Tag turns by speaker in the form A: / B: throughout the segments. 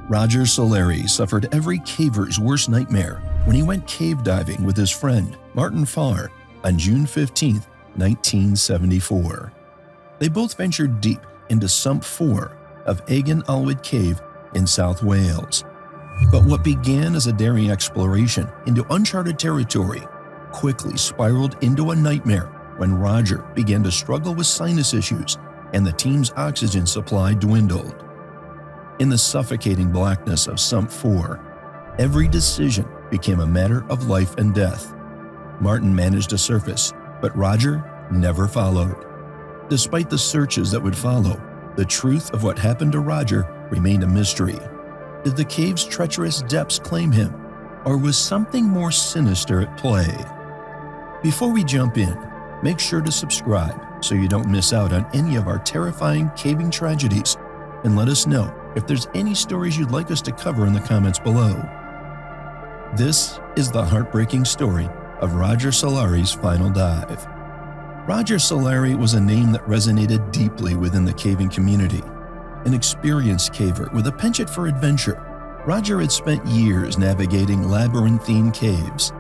A: Roger Solari suffered every caver's worst nightmare when he went cave diving with his friend Martyn Farr on June 15, 1974. They both ventured deep into Sump 4 of Agen Allwedd Cave in South Wales. But what began as a daring exploration into uncharted territory quickly spiraled into a nightmare when Roger began to struggle with sinus issues and the team's oxygen supply dwindled. In the suffocating blackness of Sump 4, every decision became a matter of life and death. Martyn managed to surface, but Roger never followed. Despite the searches that would follow, the truth of what happened to Roger remained a mystery. Did the cave's treacherous depths claim him, or was something more sinister at play? Before we jump in, make sure to subscribe so you don't miss out on any of our terrifying caving tragedies, and let us know if there's any stories you'd like us to cover in the comments below. This is the heartbreaking story of Roger Solari's final dive. Roger Solari was a name that resonated deeply within the caving community. An experienced caver with a penchant for adventure, Roger had spent years navigating labyrinthine caves.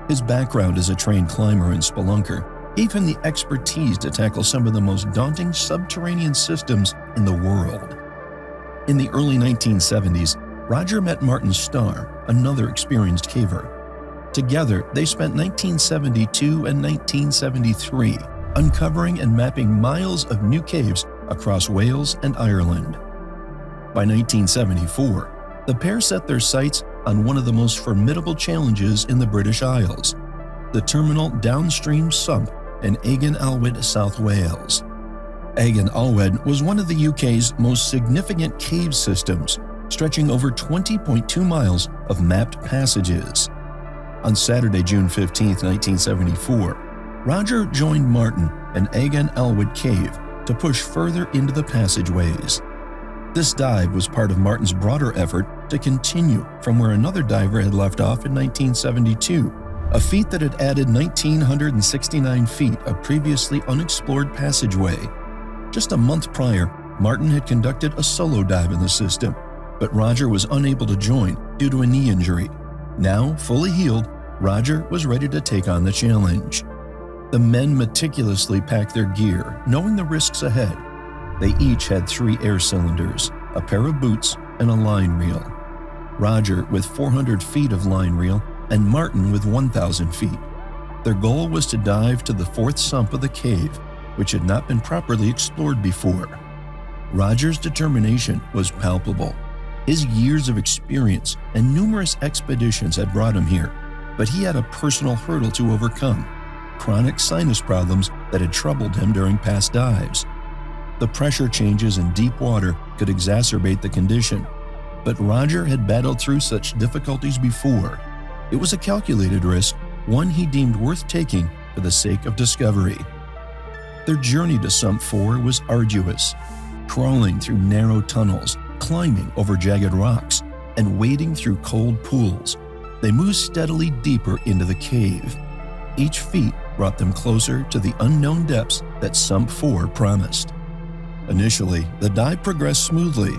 A: His background as a trained climber and spelunker gave him the expertise to tackle some of the most daunting subterranean systems in the world. In the early 1970s, Roger met Martyn Farr, another experienced caver. Together, they spent 1972 and 1973 uncovering and mapping miles of new caves across Wales and Ireland. By 1974, the pair set their sights on one of the most formidable challenges in the British Isles, the terminal downstream sump in Agen Allwedd, South Wales. Agen Allwedd was one of the UK's most significant cave systems, stretching over 20.2 miles of mapped passages. On Saturday, June 15, 1974, Roger joined Martyn and Agen Allwedd Cave to push further into the passageways. This dive was part of Martyn's broader effort to continue from where another diver had left off in 1972, a feat that had added 1,969 feet of previously unexplored passageway. Just a month prior, Martyn had conducted a solo dive in the system, but Roger was unable to join due to a knee injury. Now, fully healed, Roger was ready to take on the challenge. The men meticulously packed their gear, knowing the risks ahead. They each had 3 air cylinders, a pair of boots, and a line reel. Roger with 400 feet of line reel and Martyn with 1,000 feet. Their goal was to dive to the 4th sump of the cave, which had not been properly explored before. Roger's determination was palpable. His years of experience and numerous expeditions had brought him here, but he had a personal hurdle to overcome: chronic sinus problems that had troubled him during past dives. The pressure changes in deep water could exacerbate the condition, but Roger had battled through such difficulties before. It was a calculated risk, one he deemed worth taking for the sake of discovery. Their journey to Sump 4 was arduous, crawling through narrow tunnels, climbing over jagged rocks, and wading through cold pools. They moved steadily deeper into the cave. Each feat brought them closer to the unknown depths that Sump 4 promised. Initially, the dive progressed smoothly.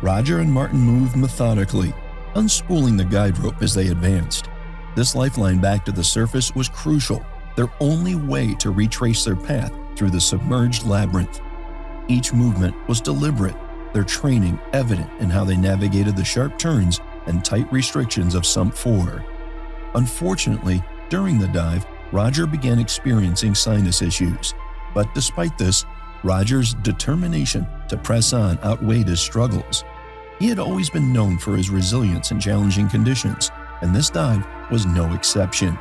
A: Roger and Martyn moved methodically, unspooling the guide rope as they advanced. This lifeline back to the surface was crucial, their only way to retrace their path through the submerged labyrinth. Each movement was deliberate, their training evident in how they navigated the sharp turns and tight restrictions of Sump 4. Unfortunately, during the dive, Roger began experiencing sinus issues, but despite this, Roger's determination to press on outweighed his struggles. He had always been known for his resilience in challenging conditions, and this dive was no exception.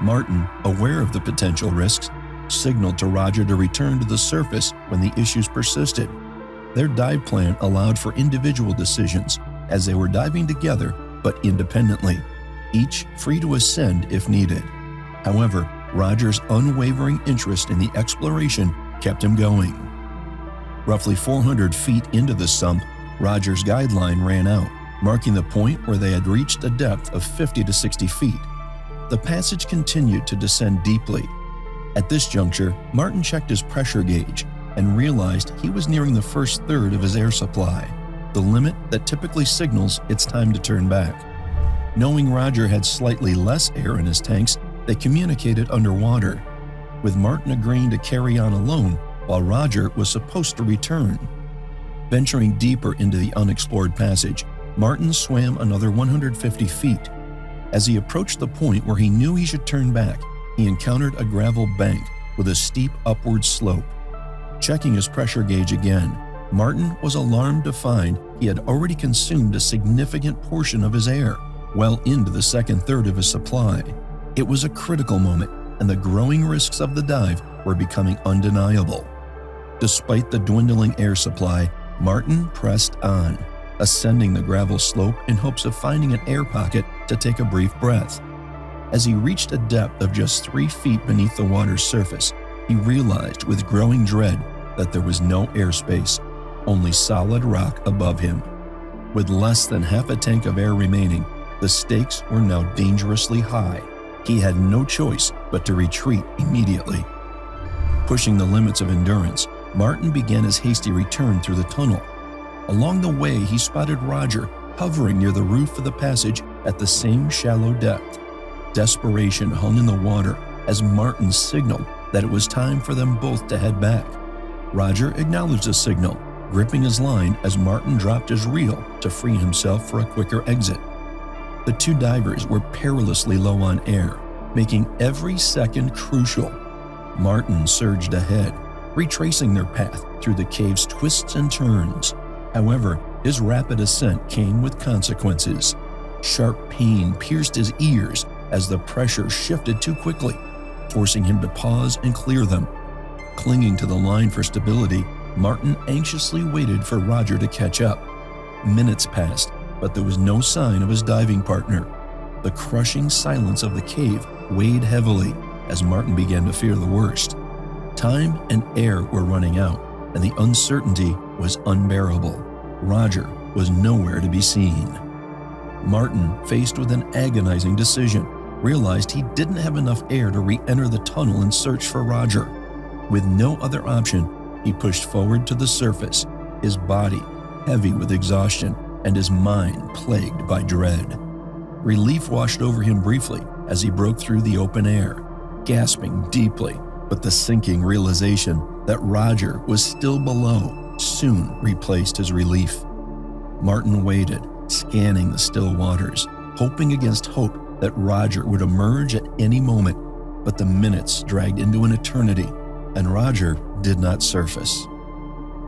A: Martyn, aware of the potential risks, signaled to Roger to return to the surface when the issues persisted. Their dive plan allowed for individual decisions, as they were diving together but independently, each free to ascend if needed. However, Roger's unwavering interest in the exploration kept him going. Roughly 400 feet into the sump, Roger's guideline ran out, marking the point where they had reached a depth of 50 to 60 feet. The passage continued to descend deeply. At this juncture, Martyn checked his pressure gauge and realized he was nearing the first third of his air supply. the limit that typically signals it's time to turn back. Knowing Roger had slightly less air in his tanks, they communicated underwater, with Martyn agreeing to carry on alone while Roger was supposed to return. Venturing deeper into the unexplored passage, Martyn swam another 150 feet. As he approached the point where he knew he should turn back, he encountered a gravel bank with a steep upward slope. Checking his pressure gauge again, Martyn was alarmed to find he had already consumed a significant portion of his air, well into the second third of his supply. It was a critical moment, and the growing risks of the dive were becoming undeniable. Despite the dwindling air supply, Martyn pressed on, ascending the gravel slope in hopes of finding an air pocket to take a brief breath. As he reached a depth of just 3 feet beneath the water's surface, he realized with growing dread that there was no airspace, only solid rock above him. With less than half a tank of air remaining, the stakes were now dangerously high. He had no choice but to retreat immediately. Pushing the limits of endurance, Martyn began his hasty return through the tunnel. Along the way, he spotted Roger hovering near the roof of the passage at the same shallow depth. Desperation hung in the water as Martyn signaled that it was time for them both to head back. Roger acknowledged the signal, gripping his line as Martyn dropped his reel to free himself for a quicker exit. The two divers were perilously low on air, making every second crucial. Martyn surged ahead, retracing their path through the cave's twists and turns. However, his rapid ascent came with consequences. Sharp pain pierced his ears as the pressure shifted too quickly, forcing him to pause and clear them. Clinging to the line for stability, Martyn anxiously waited for Roger to catch up. Minutes passed, but there was no sign of his diving partner. The crushing silence of the cave weighed heavily as Martyn began to fear the worst. Time and air were running out, and the uncertainty was unbearable. Roger was nowhere to be seen. Martyn, faced with an agonizing decision, realized he didn't have enough air to re-enter the tunnel and search for Roger. With no other option, he pushed forward to the surface, his body heavy with exhaustion and his mind plagued by dread. Relief washed over him briefly as he broke through the open air, gasping deeply, but the sinking realization that Roger was still below soon replaced his relief. Martyn waited, scanning the still waters, hoping against hope that Roger would emerge at any moment, but the minutes dragged into an eternity, and Roger did not surface.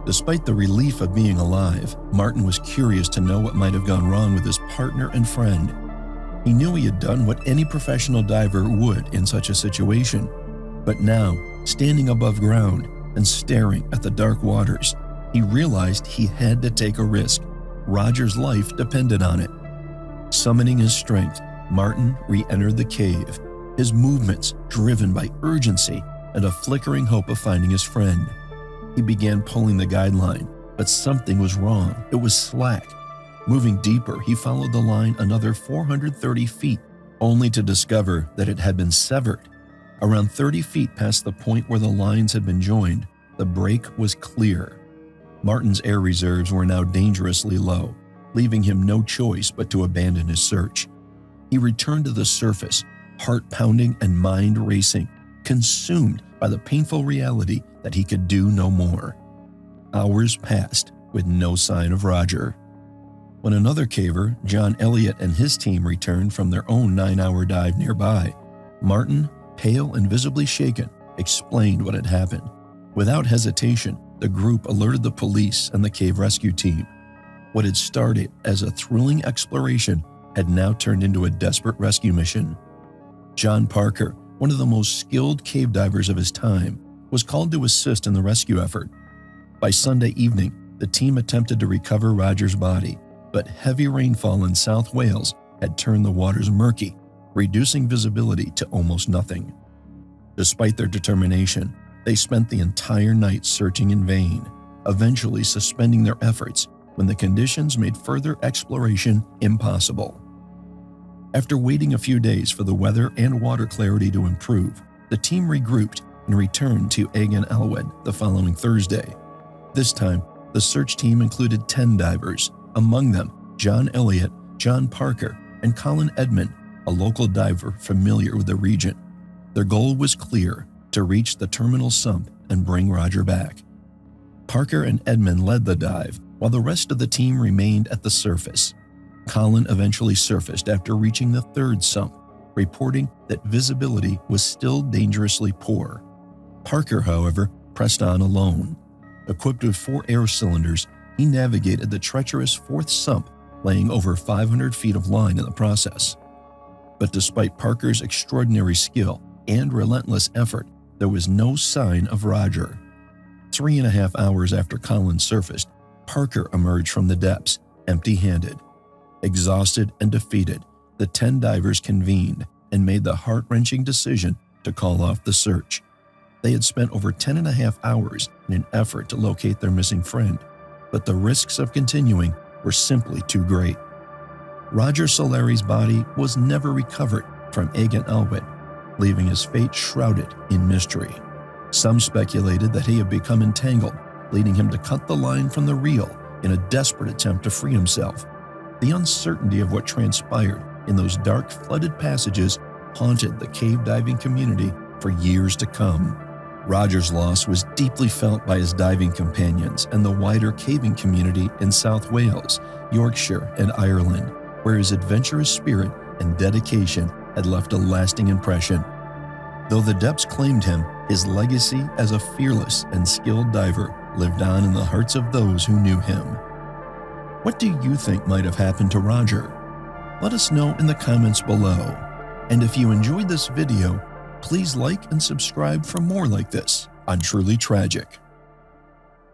A: Despite the relief of being alive, Martyn was curious to know what might have gone wrong with his partner and friend. He knew he had done what any professional diver would in such a situation, but now, standing above ground and staring at the dark waters, he realized he had to take a risk. Roger's life depended on it. Summoning his strength, Martyn re-entered the cave, his movements driven by urgency and a flickering hope of finding his friend. He began pulling the guideline, but something was wrong. It was slack. Moving deeper, he followed the line another 430 feet, only to discover that it had been severed. Around 30 feet past the point where the lines had been joined, the break was clear. Martyn's air reserves were now dangerously low, leaving him no choice but to abandon his search. He returned to the surface, heart pounding and mind racing, consumed by the painful reality that he could do no more. Hours passed with no sign of Roger. When another caver, John Elliott, and his team returned from their own 9-hour dive nearby, Martyn, pale and visibly shaken, explained what had happened. Without hesitation, the group alerted the police and the cave rescue team. What had started as a thrilling exploration had now turned into a desperate rescue mission. John Parker, one of the most skilled cave divers of his time, was called to assist in the rescue effort. By Sunday evening, the team attempted to recover Roger's body, but heavy rainfall in South Wales had turned the waters murky, reducing visibility to almost nothing. Despite their determination, they spent the entire night searching in vain, eventually suspending their efforts when the conditions made further exploration impossible. After waiting a few days for the weather and water clarity to improve, the team regrouped and returned to Agen Allwedd the following Thursday. This time, the search team included 10 divers, among them John Elliott, John Parker, and Colin Edmond, a local diver familiar with the region. Their goal was clear: to reach the terminal sump and bring Roger back. Parker and Edmond led the dive, while the rest of the team remained at the surface. Colin eventually surfaced after reaching the third sump, reporting that visibility was still dangerously poor. Parker, however, pressed on alone. Equipped with 4 air cylinders, he navigated the treacherous fourth sump, laying over 500 feet of line in the process. But despite Parker's extraordinary skill and relentless effort, there was no sign of Roger. 3.5 hours after Colin surfaced, Parker emerged from the depths, empty-handed. Exhausted and defeated, the 10 divers convened and made the heart-wrenching decision to call off the search. They had spent over 10.5 hours in an effort to locate their missing friend, but the risks of continuing were simply too great. Roger Solari's body was never recovered from Agen Allwedd, leaving his fate shrouded in mystery. Some speculated that he had become entangled, leading him to cut the line from the reel in a desperate attempt to free himself. The uncertainty of what transpired in those dark, flooded passages haunted the cave diving community for years to come. Roger's loss was deeply felt by his diving companions and the wider caving community in South Wales, Yorkshire, and Ireland, where his adventurous spirit and dedication had left a lasting impression. Though the depths claimed him, his legacy as a fearless and skilled diver lived on in the hearts of those who knew him. What do you think might have happened to Roger? Let us know in the comments below. And if you enjoyed this video, please like and subscribe for more like this on Truly Tragic.